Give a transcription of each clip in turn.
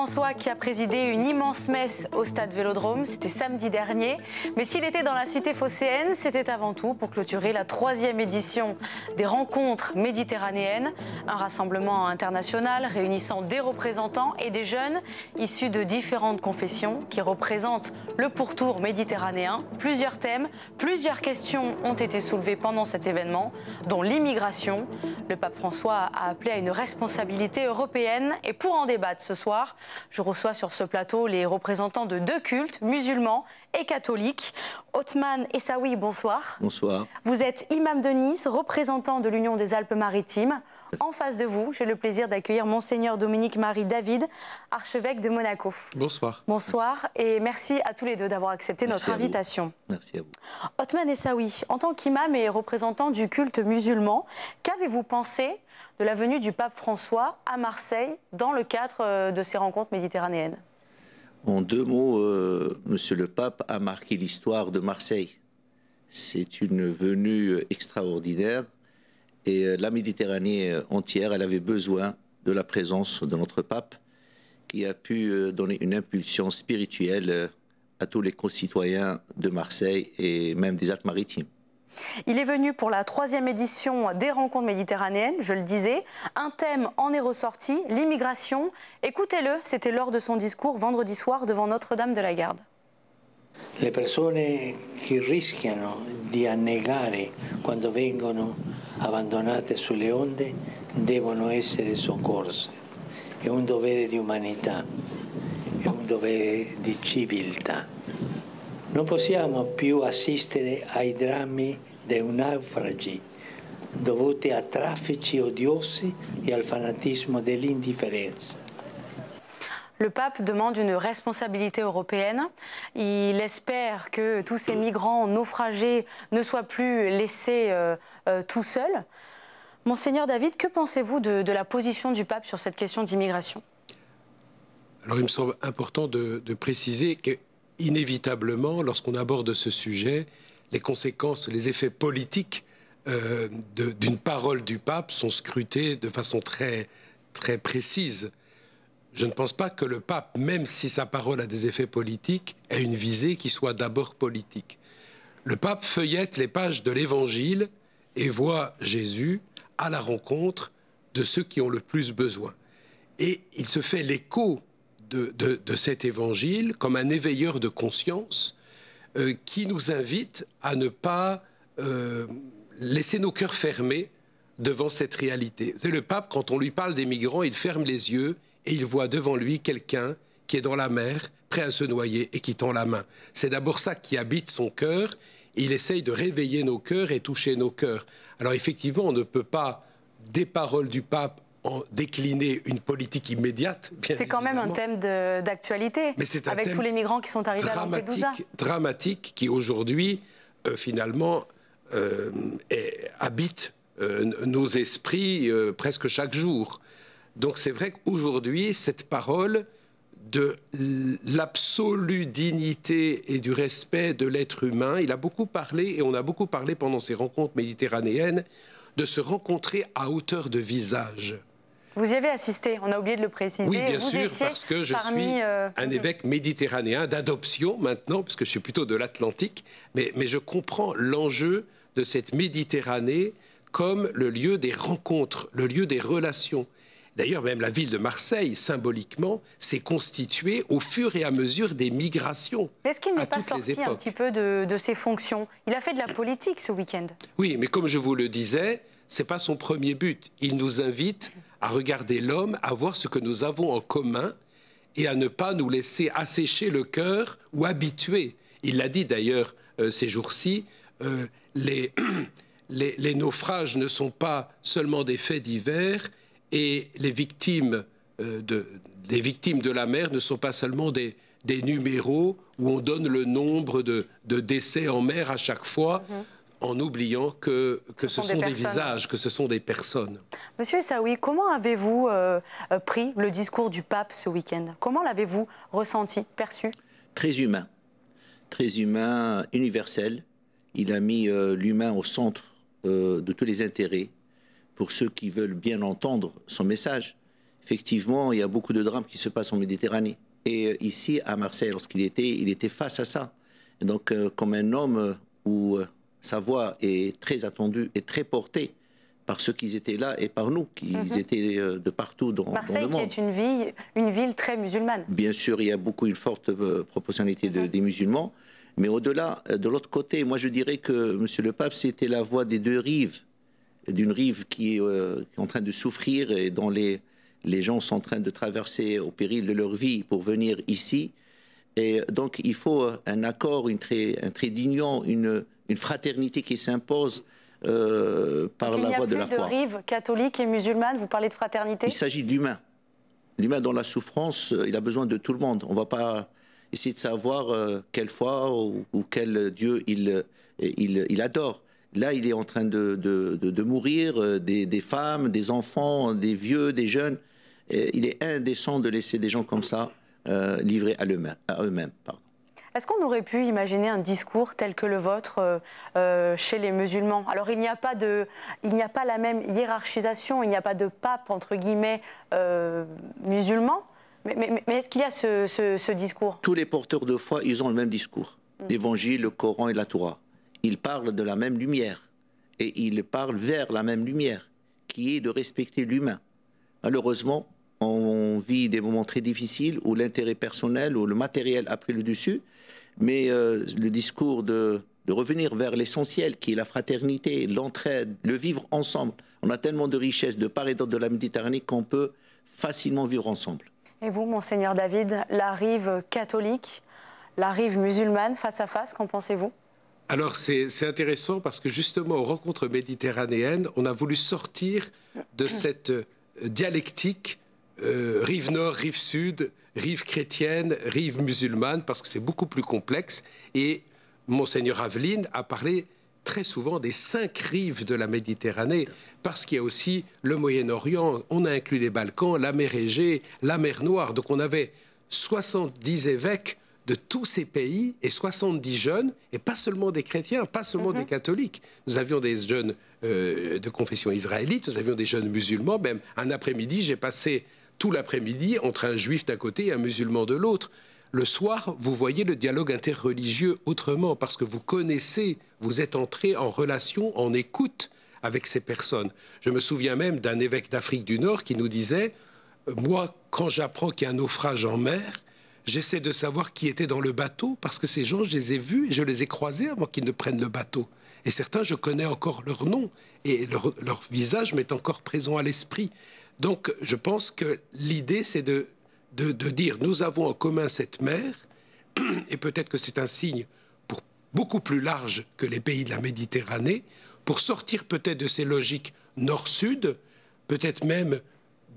François qui a présidé une immense messe au stade Vélodrome, c'était samedi dernier. Mais s'il était dans la cité phocéenne, c'était avant tout pour clôturer la 3e édition des rencontres méditerranéennes. Un rassemblement international réunissant des représentants et des jeunes issus de différentes confessions qui représentent le pourtour méditerranéen. Plusieurs thèmes, plusieurs questions ont été soulevées pendant cet événement, dont l'immigration. Le pape François a appelé à une responsabilité européenne. Et pour en débattre ce soir, je reçois sur ce plateau les représentants de 2 cultes, musulmans et catholiques. Othman Essaoui, bonsoir. Bonsoir. Vous êtes imam de Nice, représentant de l'Union des Alpes-Maritimes. En face de vous, j'ai le plaisir d'accueillir Monseigneur Dominique-Marie David, archevêque de Monaco. Bonsoir. Bonsoir et merci à tous les deux d'avoir accepté notre invitation. Merci à vous. Othman Essaoui, en tant qu'imam et représentant du culte musulman, qu'avez-vous pensé de la venue du pape François à Marseille dans le cadre de ces rencontres méditerranéennes? En 2 mots, Monsieur le Pape a marqué l'histoire de Marseille. C'est une venue extraordinaire et la Méditerranée entière, elle avait besoin de la présence de notre pape qui a pu donner une impulsion spirituelle à tous les concitoyens de Marseille et même des Alpes-Maritimes. Il est venu pour la 3e édition des rencontres méditerranéennes, je le disais. Un thème en est ressorti, l'immigration. Écoutez-le, c'était lors de son discours vendredi soir devant Notre-Dame de la Garde. Le persone che rischiano di annegare quando vengono abbandonate sulle onde devono essere soccorse. È un dovere di umanità, è un dovere di civiltà. Non possiamo più assistere ai drammi dei naufragi dovuti a traffici odiosi e al fanatismo dell'indifferenza. Le pape demande une responsabilité européenne. Il espère que tous ces migrants naufragés ne soient plus laissés tout seuls. Monseigneur David, que pensez-vous de la position du pape sur cette question d'immigration? Alors il me semble important de préciser que inévitablement, lorsqu'on aborde ce sujet, les conséquences, les effets politiques d'une parole du pape sont scrutés de façon très précise. Je ne pense pas que le pape, même si sa parole a des effets politiques, ait une visée qui soit d'abord politique. Le pape feuillette les pages de l'Évangile et voit Jésus à la rencontre de ceux qui ont le plus besoin. Et il se fait l'écho de cet évangile comme un éveilleur de conscience qui nous invite à ne pas laisser nos cœurs fermés devant cette réalité. C'est le pape, quand on lui parle des migrants, il ferme les yeux et il voit devant lui quelqu'un qui est dans la mer, prêt à se noyer et qui tend la main. C'est d'abord ça qui habite son cœur. Il essaye de réveiller nos cœurs et toucher nos cœurs. Alors effectivement, on ne peut pas, des paroles du pape, en décliner une politique immédiate. C'est quand même un thème d'actualité, avec tous les migrants qui sont arrivés à Lampedusa. Dramatique, qui aujourd'hui, finalement, habite nos esprits presque chaque jour. Donc c'est vrai qu'aujourd'hui, cette parole de l'absolue dignité et du respect de l'être humain, il a beaucoup parlé, et on a beaucoup parlé pendant ces rencontres méditerranéennes, de se rencontrer à hauteur de visage. Vous y avez assisté, on a oublié de le préciser. Oui, bien sûr, parce que je suis un évêque méditerranéen d'adoption maintenant, parce que je suis plutôt de l'Atlantique, mais je comprends l'enjeu de cette Méditerranée comme le lieu des rencontres, le lieu des relations. D'ailleurs, même la ville de Marseille, symboliquement, s'est constituée au fur et à mesure des migrations. Est-ce qu'il n'est pas sorti un petit peu de ses fonctions? Il a fait de la politique ce week-end. Oui, mais comme je vous le disais, ce n'est pas son premier but. Il nous invite à regarder l'homme, à voir ce que nous avons en commun et à ne pas nous laisser assécher le cœur ou habituer. Il l'a dit d'ailleurs ces jours-ci, les naufrages ne sont pas seulement des faits divers et les victimes de la mer ne sont pas seulement des numéros où on donne le nombre de décès en mer à chaque fois. En oubliant que ce sont des visages, que ce sont des personnes. Monsieur Essaoui, comment avez-vous pris le discours du pape ce week-end? Comment l'avez-vous ressenti, perçu? Très humain, universel. Il a mis l'humain au centre de tous les intérêts pour ceux qui veulent bien entendre son message. effectivement, il y a beaucoup de drames qui se passent en Méditerranée. Et ici, à Marseille, lorsqu'il était, il était face à ça. Et donc, comme un homme où sa voix est très attendue et très portée par ceux qui étaient là et par nous, qui étaient de partout dans le monde. Marseille, qui est une ville très musulmane. Bien sûr, il y a une forte proportionnalité des musulmans. Mais au-delà, de l'autre côté, moi je dirais que Monsieur le Pape, c'était la voix des deux rives. D'une rive qui est en train de souffrir et dont les gens sont en train de traverser au péril de leur vie pour venir ici. Et donc il faut un accord, un trait d'union, une fraternité qui s'impose par la voie de la foi. Il n'y a plus de rive catholique et musulmane, vous parlez de fraternité? Il s'agit de l'humain. L'humain dans la souffrance, il a besoin de tout le monde. On ne va pas essayer de savoir quelle foi ou quel Dieu il adore. Là, il est en train de mourir, des femmes, des enfants, des vieux, des jeunes. Et il est indécent de laisser des gens comme ça livrés à eux-mêmes. Est-ce qu'on aurait pu imaginer un discours tel que le vôtre chez les musulmans? Alors, il n'y a pas la même hiérarchisation, il n'y a pas de pape, entre guillemets, musulman. Mais est-ce qu'il y a ce discours? Tous les porteurs de foi, ils ont le même discours. L'Évangile, le Coran et la Torah. Ils parlent de la même lumière. Et ils parlent vers la même lumière, qui est de respecter l'humain. Malheureusement, on vit des moments très difficiles où l'intérêt personnel ou le matériel a pris le dessus. Mais le discours de revenir vers l'essentiel, qui est la fraternité, l'entraide, le vivre ensemble. On a tellement de richesses de part et d'autre de la Méditerranée qu'on peut facilement vivre ensemble. Et vous, Monseigneur David, la rive catholique, la rive musulmane, face à face, qu'en pensez-vous? Alors c'est intéressant parce que justement aux rencontres méditerranéennes, on a voulu sortir de cette dialectique rive nord, rive sud, rive chrétienne, rive musulmane, parce que c'est beaucoup plus complexe. Et Monseigneur Aveline a parlé très souvent des 5 rives de la Méditerranée, parce qu'il y a aussi le Moyen-Orient, on a inclus les Balkans, la mer Égée, la mer Noire. Donc on avait 70 évêques de tous ces pays et 70 jeunes, et pas seulement des chrétiens, pas seulement des catholiques. Nous avions des jeunes de confession israélite, nous avions des jeunes musulmans. Même un après-midi, j'ai passé tout l'après-midi entre un juif d'un côté et un musulman de l'autre. Le soir, vous voyez le dialogue interreligieux autrement, parce que vous connaissez, vous êtes entré en relation, en écoute avec ces personnes. Je me souviens même d'un évêque d'Afrique du Nord qui nous disait « Moi, quand j'apprends qu'il y a un naufrage en mer, j'essaie de savoir qui était dans le bateau, parce que ces gens, je les ai vus et je les ai croisés avant qu'ils ne prennent le bateau. Et certains, je connais encore leur nom, et leur visage m'est encore présent à l'esprit. » Donc, je pense que l'idée, c'est de dire nous avons en commun cette mer, et peut-être que c'est un signe pour beaucoup plus large que les pays de la Méditerranée, pour sortir peut-être de ces logiques nord-sud, peut-être même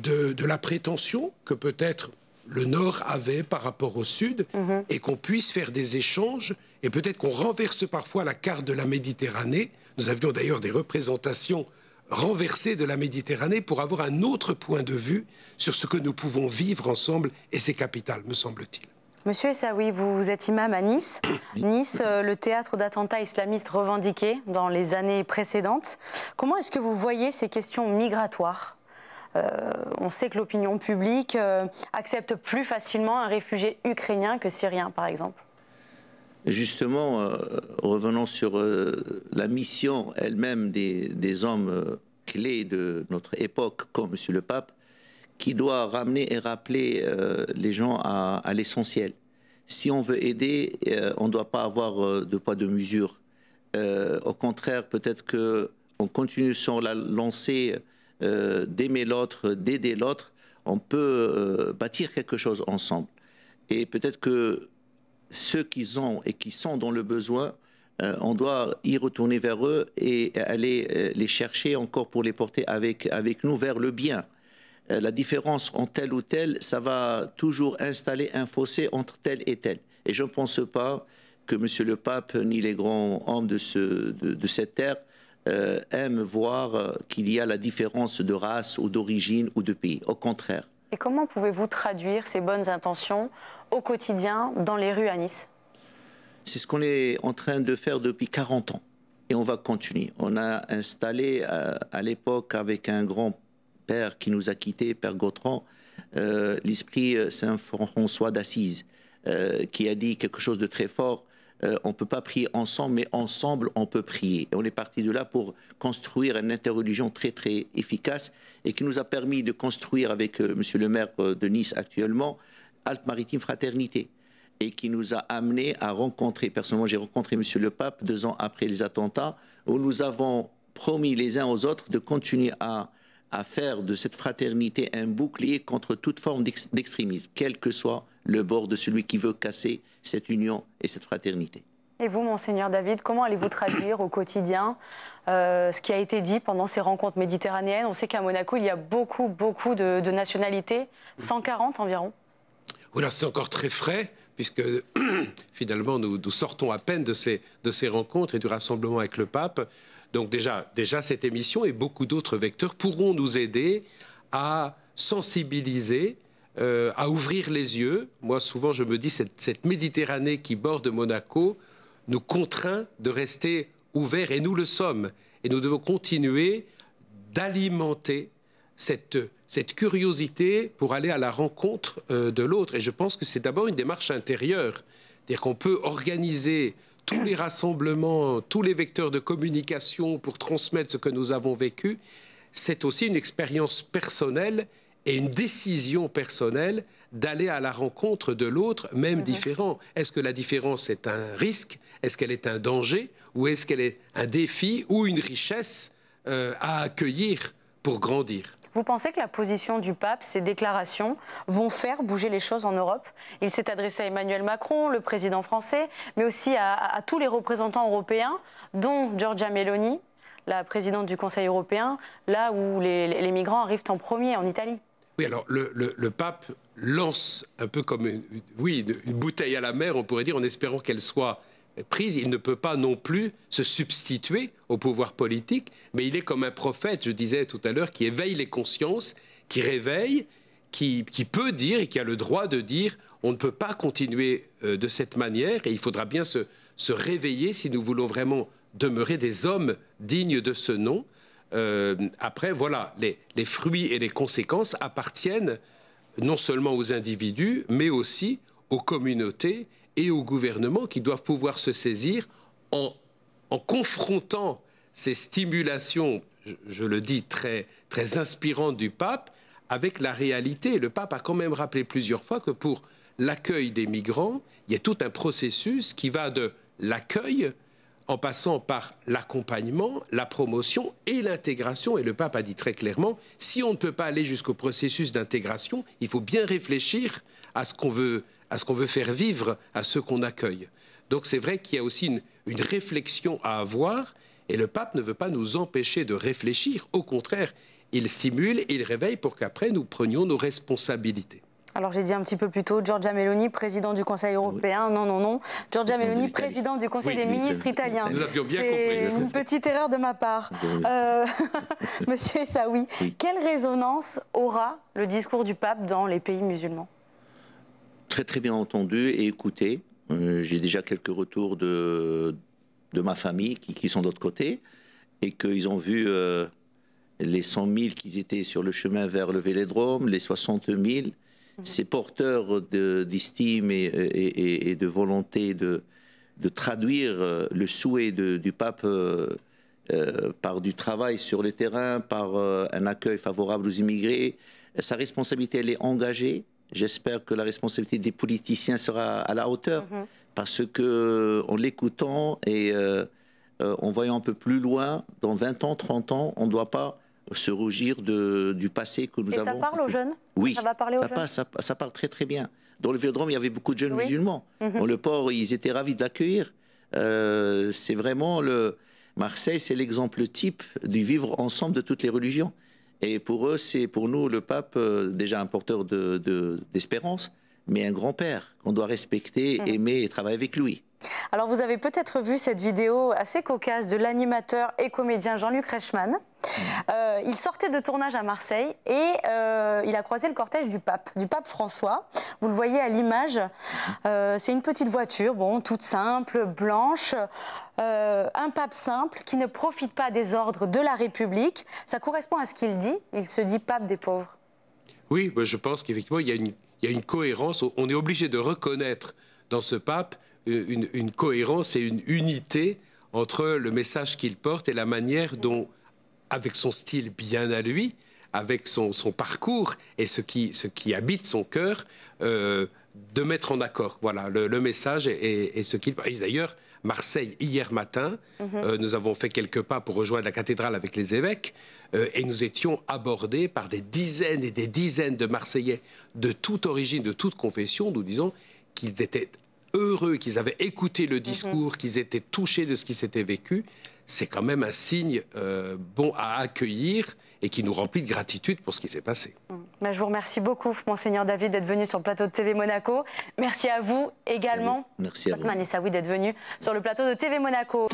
de la prétention que peut-être le nord avait par rapport au sud, et qu'on puisse faire des échanges, et peut-être qu'on renverse parfois la carte de la Méditerranée. Nous avions d'ailleurs des représentations renversée de la Méditerranée pour avoir un autre point de vue sur ce que nous pouvons vivre ensemble, et c'est capital, me semble-t-il. Monsieur Essaoui, vous êtes imam à Nice. Nice, le théâtre d'attentats islamistes revendiqués dans les années précédentes. Comment est-ce que vous voyez ces questions migratoires? On sait que l'opinion publique accepte plus facilement un réfugié ukrainien que syrien, par exemple. Justement, revenons sur la mission elle-même des hommes clés de notre époque, comme Monsieur le Pape, qui doit ramener et rappeler les gens à l'essentiel. Si on veut aider, on ne doit pas avoir de poids de mesure. Au contraire, peut-être qu'on continue sur la lancée d'aimer l'autre, d'aider l'autre, on peut bâtir quelque chose ensemble. Et peut-être que ceux qui ont et qui sont dans le besoin, on doit y retourner vers eux et aller les chercher encore pour les porter avec nous vers le bien. La différence entre tel ou tel, ça va toujours installer un fossé entre tel et tel. Et je ne pense pas que Monsieur le Pape ni les grands hommes de cette terre aiment voir qu'il y a la différence de race ou d'origine ou de pays. Au contraire. Et comment pouvez-vous traduire ces bonnes intentions au quotidien dans les rues à Nice? C'est ce qu'on est en train de faire depuis 40 ans. Et on va continuer. On a installé à l'époque avec un grand père qui nous a quittés, Père Gautran, l'esprit Saint François d'Assise, qui a dit quelque chose de très fort. On ne peut pas prier ensemble, mais ensemble, on peut prier. Et on est parti de là pour construire une interreligion très, très efficace et qui nous a permis de construire avec monsieur le maire de Nice actuellement, Alpes-Maritimes Fraternité, et qui nous a amené à rencontrer, personnellement j'ai rencontré monsieur le pape 2 ans après les attentats, où nous avons promis les uns aux autres de continuer à faire de cette fraternité un bouclier contre toute forme d'extrémisme, quel que soit le bord de celui qui veut casser cette union et cette fraternité. Et vous, Monseigneur David, comment allez-vous traduire au quotidien ce qui a été dit pendant ces rencontres méditerranéennes? On sait qu'à Monaco, il y a beaucoup de nationalités, 140 environ. Voilà, c'est encore très frais, puisque finalement, nous sortons à peine de ces rencontres et du rassemblement avec le pape. Donc déjà cette émission et beaucoup d'autres vecteurs pourront nous aider à sensibiliser, à ouvrir les yeux. Moi, souvent, je me dis, cette Méditerranée qui borde Monaco nous contraint de rester ouverts, et nous le sommes. Et nous devons continuer d'alimenter cette curiosité pour aller à la rencontre de l'autre. Et je pense que c'est d'abord une démarche intérieure. C'est-à-dire qu'on peut organiser tous les rassemblements, tous les vecteurs de communication pour transmettre ce que nous avons vécu. C'est aussi une expérience personnelle et une décision personnelle d'aller à la rencontre de l'autre, même différent. Est-ce que la différence est un risque? Est-ce qu'elle est un danger? Ou est-ce qu'elle est un défi ou une richesse à accueillir pour grandir? Vous pensez que la position du pape, ces déclarations, vont faire bouger les choses en Europe? Il s'est adressé à Emmanuel Macron, le président français, mais aussi à tous les représentants européens, dont Giorgia Meloni, la présidente du Conseil européen, là où les migrants arrivent en premier, en Italie. Oui, alors le pape lance un peu comme une bouteille à la mer, on pourrait dire, en espérant qu'elle soit prise. Il ne peut pas non plus se substituer au pouvoir politique, mais il est comme un prophète, je disais tout à l'heure, qui éveille les consciences, qui réveille, qui peut dire et qui a le droit de dire on ne peut pas continuer de cette manière et il faudra bien se réveiller si nous voulons vraiment demeurer des hommes dignes de ce nom. Après, voilà, les fruits et les conséquences appartiennent non seulement aux individus, mais aussi aux communautés et aux gouvernements qui doivent pouvoir se saisir en confrontant ces stimulations, je le dis, très, très inspirantes du pape, avec la réalité. Le pape a quand même rappelé plusieurs fois que pour l'accueil des migrants, il y a tout un processus qui va de l'accueil en passant par l'accompagnement, la promotion et l'intégration. Et le pape a dit très clairement, si on ne peut pas aller jusqu'au processus d'intégration, il faut bien réfléchir à ce qu'on veut faire vivre à ceux qu'on accueille. Donc c'est vrai qu'il y a aussi une réflexion à avoir, et le pape ne veut pas nous empêcher de réfléchir. Au contraire, il stimule, il réveille pour qu'après nous prenions nos responsabilités. Alors j'ai dit un petit peu plus tôt, Giorgia Meloni, président du Conseil européen. Oui. Non. Giorgia Meloni, président du Conseil des ministres italiens. Nous avions bien compris. C'est une petite erreur de ma part. Monsieur Essaoui, quelle résonance aura le discours du pape dans les pays musulmans? Très très bien entendu et écouté. J'ai déjà quelques retours de ma famille qui sont de l'autre côté et qu'ils ont vu les 100 000 qui étaient sur le chemin vers le Vélodrome, les 60 000. Ces porteurs d'estime et de volonté de traduire le souhait du pape par du travail sur le terrain, par un accueil favorable aux immigrés. Sa responsabilité, elle est engagée. J'espère que la responsabilité des politiciens sera à la hauteur, parce qu'en l'écoutant et en voyant un peu plus loin, dans 20 ans, 30 ans, on ne doit pas se rougir du passé que nous avons. Et ça parle aux jeunes? Oui, ça va parler aux jeunes. Ça parle très très bien. Dans le Vélodrome, il y avait beaucoup de jeunes musulmans. Dans le port, ils étaient ravis de l'accueillir. C'est vraiment Marseille, c'est l'exemple type du vivre ensemble de toutes les religions. Et pour eux, c'est pour nous, le pape, déjà un porteur d'espérance, mais un grand-père qu'on doit respecter, aimer et travailler avec lui. Alors vous avez peut-être vu cette vidéo assez cocasse de l'animateur et comédien Jean-Luc Reichmann. Il sortait de tournage à Marseille et il a croisé le cortège du pape François. Vous le voyez à l'image, c'est une petite voiture, bon, toute simple, blanche, un pape simple qui ne profite pas des ordres de la République. Ça correspond à ce qu'il dit, il se dit pape des pauvres. Oui, je pense qu'effectivement, il y a une cohérence. On est obligé de reconnaître dans ce pape une cohérence et une unité entre le message qu'il porte et la manière dont, avec son style bien à lui, avec son parcours et ce qui habite son cœur, de mettre en accord voilà, le message et ce qu'il... D'ailleurs, Marseille, hier matin, nous avons fait quelques pas pour rejoindre la cathédrale avec les évêques et nous étions abordés par des dizaines et des dizaines de Marseillais de toute origine, de toute confession, nous disant qu'ils étaient heureux, qu'ils avaient écouté le discours, qu'ils étaient touchés de ce qui s'était vécu. C'est quand même un signe bon à accueillir et qui nous remplit de gratitude pour ce qui s'est passé. Je vous remercie beaucoup, Monseigneur David, d'être venu sur le plateau de TV Monaco. Merci à vous également, Merci à vous. Othman Essaoui, d'être venu sur le plateau de TV Monaco.